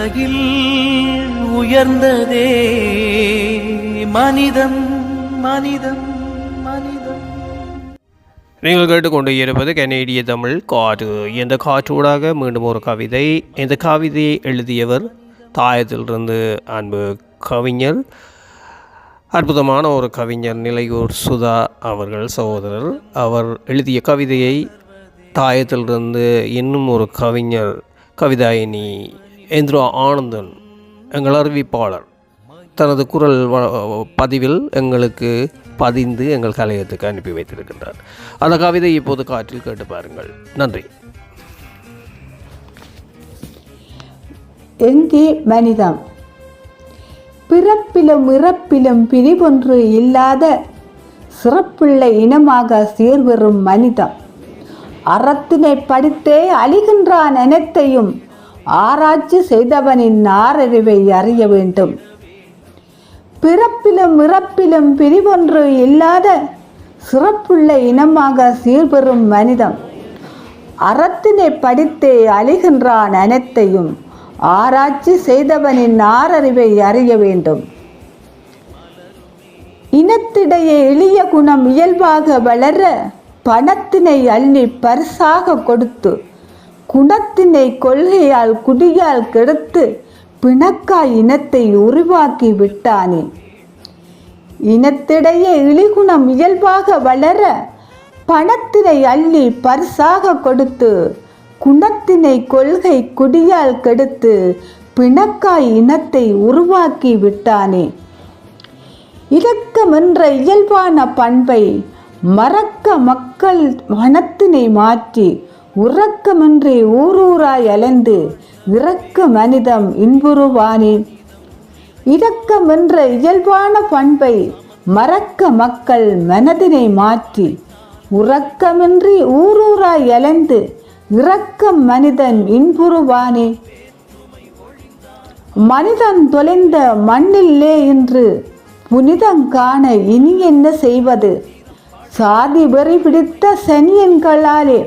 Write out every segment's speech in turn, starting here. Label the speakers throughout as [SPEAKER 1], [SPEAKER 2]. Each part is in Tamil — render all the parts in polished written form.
[SPEAKER 1] உலகில் உயர்ந்ததே மனிதம் மனிதம் மனிதம்.
[SPEAKER 2] நீங்கள் கேட்டுக்கொண்டு இருப்பது கனேடிய தமிழ் காற்று. இந்த காற்றூடாக மீண்டும் ஒரு கவிதை. இந்த கவிதையை எழுதியவர் தாயத்திலிருந்து அன்பு கவிஞர், அற்புதமான ஒரு கவிஞர் நிலையூர் சுதா அவர்கள் சகோதரர். அவர் எழுதிய கவிதையை தாயத்திலிருந்து இன்னும் ஒரு கவிஞர் கவிதாயினி இந்திரா ஆனந்தன் எங்கள் அறிவிப்பாளர் தனது குரல் பதிவில் எங்களுக்கு பதிந்து எங்கள் கலையத்துக்கு அனுப்பி வைத்திருக்கின்றார். அந்த கவிதை இப்போது காற்றில் கேட்டு பாருங்கள். நன்றி.
[SPEAKER 3] எங்கே மனிதம்? பிறப்பிலும் இறப்பிலும் பிரிவொன்று இல்லாத சிறப்புள்ள இனமாக சேர்வரும் மனிதம். அறத்தினை படித்தே அழிகின்றான் அனைத்தையும் ஆராய்ச்சி செய்தவனின் ஆறறிவை அறிய வேண்டும். பிறப்பிலும் இறப்பிலும் பிரிவொன்று இல்லாத சிறப்புள்ள இனமாக சீர்பெறும் மனிதம். அறத்தினை படித்தே அழிகின்றான் அனைத்தையும் ஆராய்ச்சி செய்தவனின் ஆறறிவை அறிய வேண்டும். இனத்திடையே எளிய குணம் இயல்பாக வளர பணத்தினை அள்ளி பரிசாக கொடுத்து குணத்தினை கொள்கையால் குடியால் கெடுத்து பிணக்காய் இனத்தை உருவாக்கி விட்டானே. இனத்திடையே இழிகுணம் இயல்பாக வளர பணத்தினை அள்ளி பரிசாக கொடுத்து குணத்தினை கொள்கை குடியால் கெடுத்து பிணக்காய் இனத்தை உருவாக்கி விட்டானே. இரக்கம் என்ற இயல்பான பண்பை மறக்க மக்கள் மனத்தினை மாற்றி உறக்கமின்றி ஊரூராய் அலைந்து இரக்க மனிதம் இன்புறுவானே. இரக்கம் என்ற இயல்பான பண்பை மறக்க மக்கள் மனதினை மாற்றி உறக்கமின்றி ஊரூராய் அலைந்து இரக்கம் மனிதன் இன்புறுவானே. மனிதன் தொலைந்த மண்ணில்லே என்று புனிதம் காண இனி என்ன செய்வது? சாதி வெறி பிடித்த சனியன்களாலே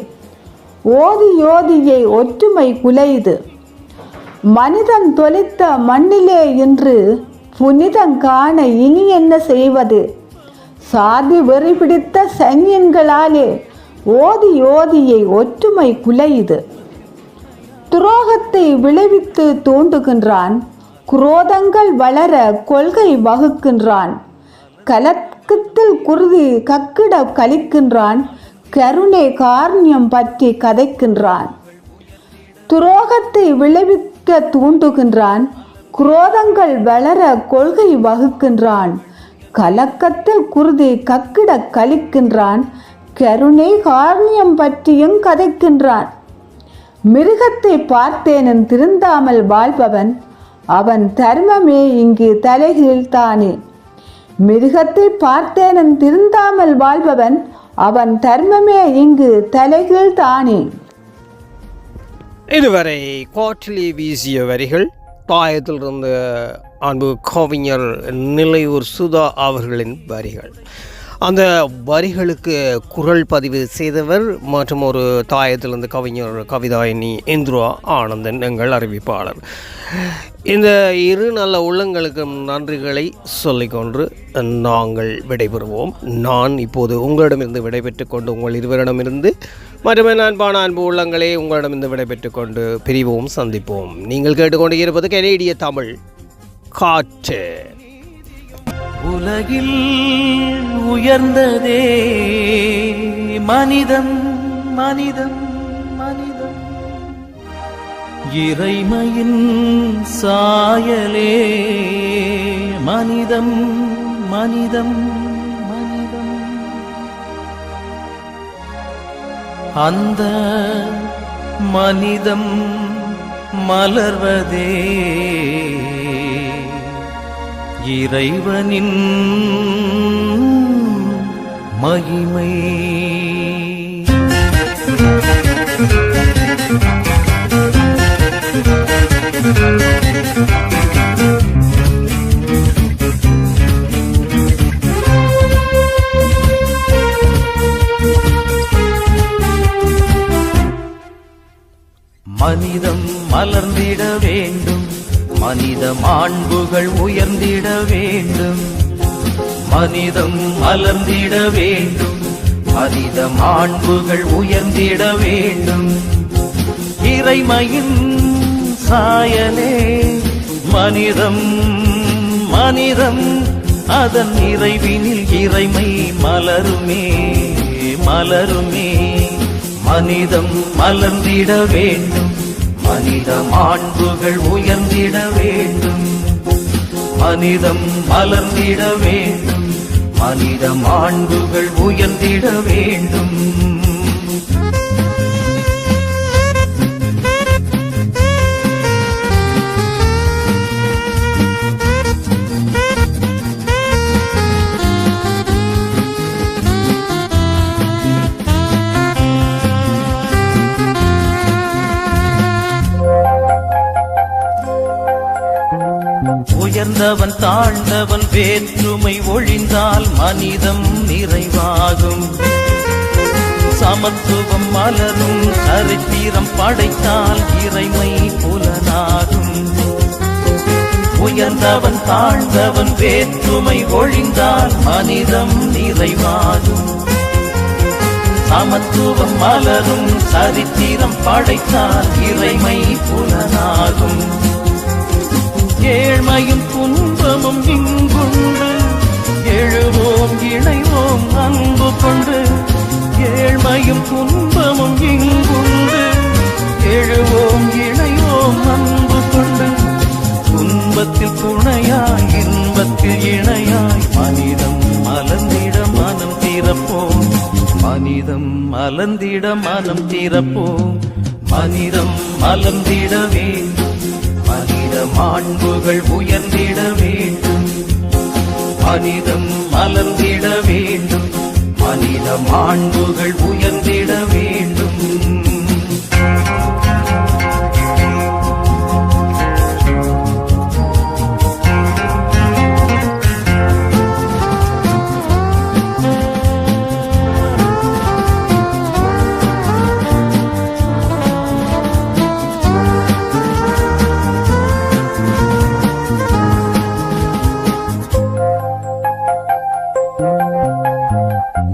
[SPEAKER 3] ஓதி ஓதியை ஒற்றுமை குலைது. மனிதன் தொலைத்த மண்ணிலே என்று புனிதம் காண இனி என்ன செய்வது? சாதி வெறி பிடித்த சனியன்களாலே ஓதி ஓதியை ஒற்றுமை குலைது. துரோகத்தை விளைவித்து தூண்டுகின்றான். குரோதங்கள் வளர கொள்கை வகுக்கின்றான். கலக்கத்தில் குருதி கக்கிட கழிக்கின்றான். கருணை காரண்யம் பற்றி கதைக்கின்றான். துரோகத்தை விளைவிக்க தூண்டுகின்றான். குரோதங்கள் வளர கொள்கை வகுக்கின்றான். கலக்கத்தில் குருதி கக்கிட கழிக்கின்றான். கருணை காரண்யம் பற்றியும் கதைக்கின்றான். மிருகத்தை பார்த்தேனும் திருந்தாமல் வாழ்பவன் அவன் தர்மமே இங்கு தலைகீழ்த்தானே. மிருகத்தை பார்த்தேனும் திருந்தாமல் வாழ்பவன் அவன் தர்மமே இங்கு தலைகீழ்த்தானே.
[SPEAKER 2] இதுவரை காற்றிலே வீசிய வரிகள் தாயத்திலிருந்து அன்பு கவிஞர் நிலையூர் சுதா அவர்களின் வரிகள். அந்த வரிகளுக்கு குரல் பதிவு செய்தவர் மற்றும் ஒரு தாயத்திலிருந்து கவிஞர் கவிதாயினி இந்திரா ஆனந்தன் எங்கள் அறிவிப்பாளர். இந்த இரு நல்ல உள்ளங்களுக்கும் நன்றிகளை சொல்லிக்கொண்டு நாங்கள் விடைபெறுவோம். நான் இப்போது உங்களிடமிருந்து விடைபெற்று கொண்டு உங்கள் இருவரிடமிருந்து மற்றும் அன்பான அன்பு உள்ளங்களே உங்களிடமிருந்து விடைபெற்று கொண்டு பிரிவோம், சந்திப்போம். நீங்கள் கேட்டுக்கொண்டு இருப்பது கனேடிய தமிழ் காற்று.
[SPEAKER 1] உலகில் உயர்ந்ததே மனிதம் மனிதம் மனிதம். இறைமையின் சாயலே மனிதம் மனிதம் மனிதம். அந்த மனிதம் மலர்வதே இறைவனின் மகிமை. மனிதம் மலர்ந்திட வேண்டும், மனித மாண்புகள் உயர்ந்திட வேண்டும், மனிதம் மலர்ந்திட வேண்டும், மனித மாண்புகள் உயர்ந்திட வேண்டும். இறைமையின் சாயலே மனிதம், மனிதம் அதன் நிறைவினில் இறைமை மலருமே, மலருமே. மனிதம் மலர்ந்திட வேண்டும், மனித மாண்புகள் உயர்ந்திட வேண்டும், மனிதம் மலர்ந்திட வேண்டும், மனித மாண்புகள் உயர்ந்திட வேண்டும். உயர்ந்தவன் தாழ்ந்தவன் வேற்றுமை ஒழிந்தால் மனிதம் நிறைவாகும், சமத்துவம் மலரும் சரித்திரம் படைத்தால் இறைமை புலனாகும். உயர்ந்தவன் தாழ்ந்தவன் வேற்றுமை ஒழிந்தால் மனிதம் நிறைவாகும், சமத்துவம் மலரும் சரித்திரம் படைத்தால் இறைமை புலனாகும். ஏழ்மையும் துன்பமும் இங்குண்டு, எழுவோம் இணைவோம் அன்பு கொண்டு. ஏழ்மையும் துன்பமும் இங்குண்டு, எழுவோம் இணைவோம் அன்பு கொண்டு. துன்பத்தில் துணையாய் இன்பத்தில் இணையாய் மனிதம் மலர்ந்திட மனம் திறப்போம், மனிதம் மலர்ந்திட மனம் திறப்போம். மனிதம் மலர்ந்திட வேண்டும், மனித மாண்புகள் உயர்ந்திட வேண்டும், மனிதம் மலர்ந்திட வேண்டும், மனித மாண்புகள் உயர்ந்திட வேண்டும்.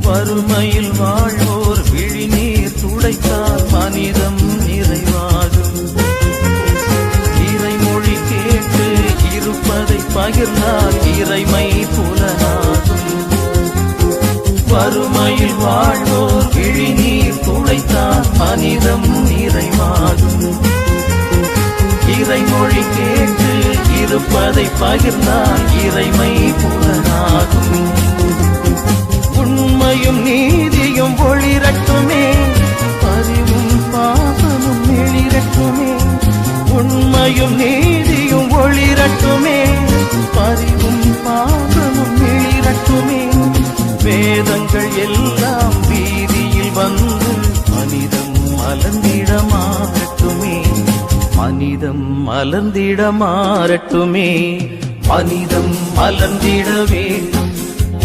[SPEAKER 1] வறுமையில் வாழ்வோர் விழிநீர் துடைத்தால் மனிதம் நிறைவாகும், இறைமொழி கேட்டு இருப்பதை பகிர்ந்தால் இறைமை புலனாகும். வறுமையில் வாழ்வோர் விழிநீர் துடைத்தால் மனிதம் நிறைவாகும், இறைமொழி கேட்டு இருப்பதை பகிர்ந்தால் இறைமை புலனாகும். உண்மையும் நீதியும் ஒளிரட்டுமே, பரிவும் பாசமும் எழிரட்டுமே. உண்மையும் நீதியும் ஒளிரட்டுமே, பரிவும் பாசமும் எழிரட்டுமே. வேதங்கள் எல்லாம் வீதியில் வந்து மனிதம் மலர்ந்திட மாறட்டுமே, மனிதம் மலர்ந்திட மாறட்டுமே. மனிதம் மலர்ந்திட வேண்டும்,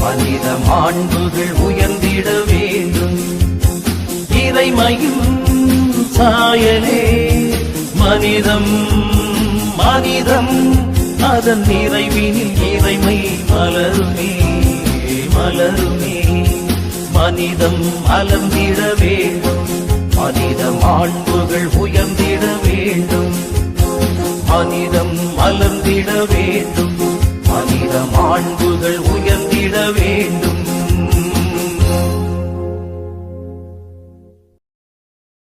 [SPEAKER 1] மனித மாண்புகள் உயர்ந்திட வேண்டும். இறைமையும் சாயலே மனிதம், மனிதம் அதன் நிறைவினில் இறைமை மலருமே, மலருமே. மனிதம் மலர்ந்திட வேண்டும், மனித மாண்புகள் உயர்ந்திட வேண்டும், மனிதம் மலர்ந்திட வேண்டும், மனித மாண்புகள்